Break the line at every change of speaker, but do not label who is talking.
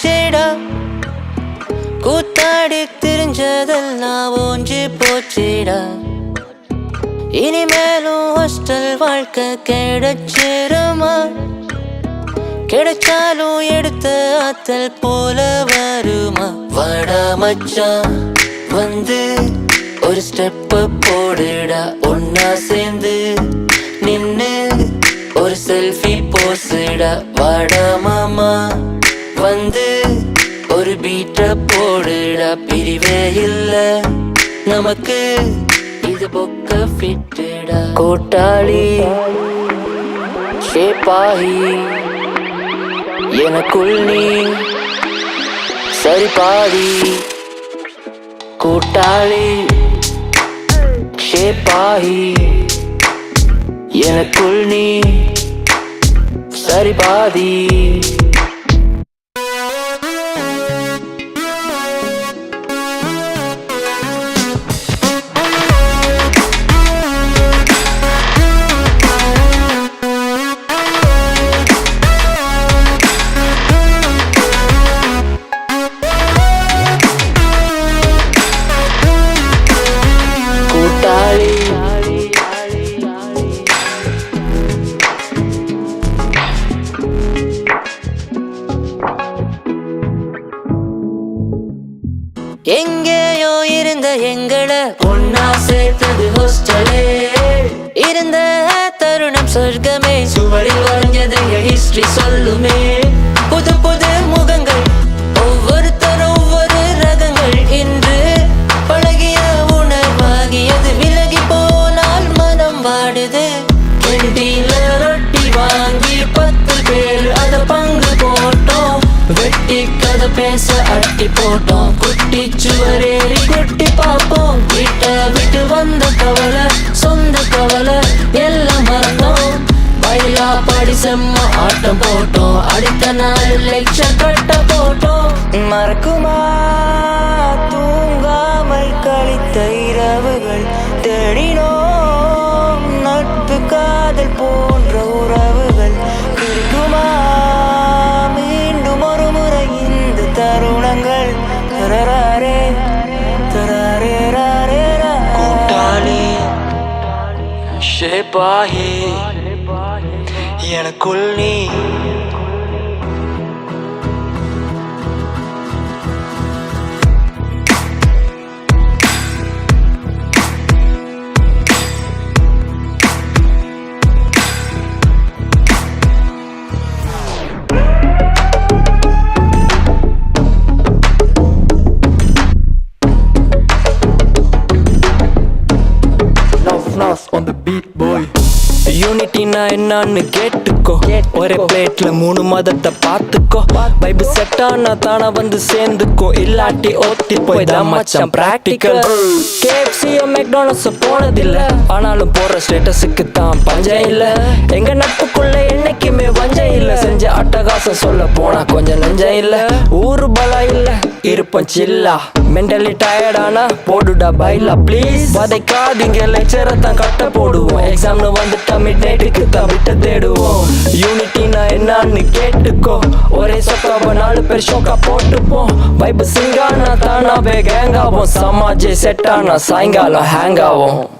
போச்சேடா கூத்தாடி திரிஞ்சதெல்லாம் ஓஞ்சி போச்சேடா இனிமேலும் ஹாஸ்டல் வாழ்க்கை கிடைச்சிருமா கிடைச்சாலும் எடுத்த ஆத்தல் போல வருமா வாடா மச்சான் வந்து ஒரு ஸ்டெப் போடுடா ஒன்னா சேர்ந்து நின்னு ஒரு செல்ஃபி போஸ்டா வாடா மாமா வந்து ஒரு பீட்ட போடுடா பிரிவே இல்ல நமக்கு இது பொக்க ஃபிட்டுடா கூட்டாளி ஷேப்பாகி எனக்குள் நீ சரி பாதி கூட்டாளி ஷேப்பாகி எனக்குள் நீ சரி பாதி எங்கேயோ இருந்த எங்களை ஒன்னா சேர்த்தது ஹாஸ்டலே இருந்த தருணம் சொர்க்கமே சுவரில் வரைஞ்சது எங்க ஹிஸ்டரி சொல்லுமே புது புது முகங்கள் ஒவ்வொருத்தரும் ஒவ்வொரு ரகங்கள் இன்று பழகிய உணர்வாகியது விலகி போனால் மனம் வாடுது கேண்டீன்ல ரொட்டி வாங்கி 10 பேர் அத பங்கு போட்டோம் வெட்டி கதை பேச அட்டி போட்டோம் குட்டி சுவரேறி குட்டி பாப்போம் வீட்டை விட்டு வந்த கவலை சொந்த கவலை எல்லாம் மறந்தோம் பயிலா படி செம்ம ஆட்டம் போட்டோம் அடுத்த நாள் லெக்சர் கட்ட போட்டோம் மறக்குமா தூங்காமல் கழித்த இரவுகள் தேடினோம் நட்பு காதல் போன்ற உறவுகள் இருக்குமா மீண்டும் ஒரு முறை இந்த தருணங்கள் தரரே தரரே ரரே கூட்டாளி ஷேப்பாகி எனக்குள் நீ
on the beat boy யூனிட்டினா என்னன்னு கேட்டுக்கோ ஒரே பிளேட்ல 3 மதத்தை பார்த்துக்கோ பைபு செட் ஆனா தானா வந்து சேர்ந்துக்கோ இல்லாட்டி ஓத்தி போய் தான் மச்சான் பிராக்டிக்கல் கேஎஃப்சியோ மெக்டானல்ட்ஸ் போனதில்ல ஆனாலும் போற ஸ்டேட்டஸுக்கு தான் பஞ்சம் இல்ல எங்க நட்புக்குள்ள என்னைக்குமே வஞ்சம் இல்ல செஞ்ச அட்டகாசம் சொல்ல போனா கொஞ்சம் நஞ்சம் இல்ல ஊரு பலா இல்ல இருப்போம் சில்லா மென்டலி டயர்டானா போடுடா பைலா ப்ளீஸ் வதைக்காதீங்க லெக்சரை தான் கட்ட போடுவோம் எக்ஸாம்னு வந்துட்டா மிட் நைட்டுக்கு தான் விட்டு தேடுவோம் யூனிட்டினா என்னன்னு கேட்டுக்கோ ஒரே சொக்காப 4 பேர் ஷோக்கா போட்டுப்போம் வைப்பு சிங்கானா தானாவே கேங் ஆகும் சமாஜ் செட் ஆனா சாயங்காலம் ஹேங் ஆகும்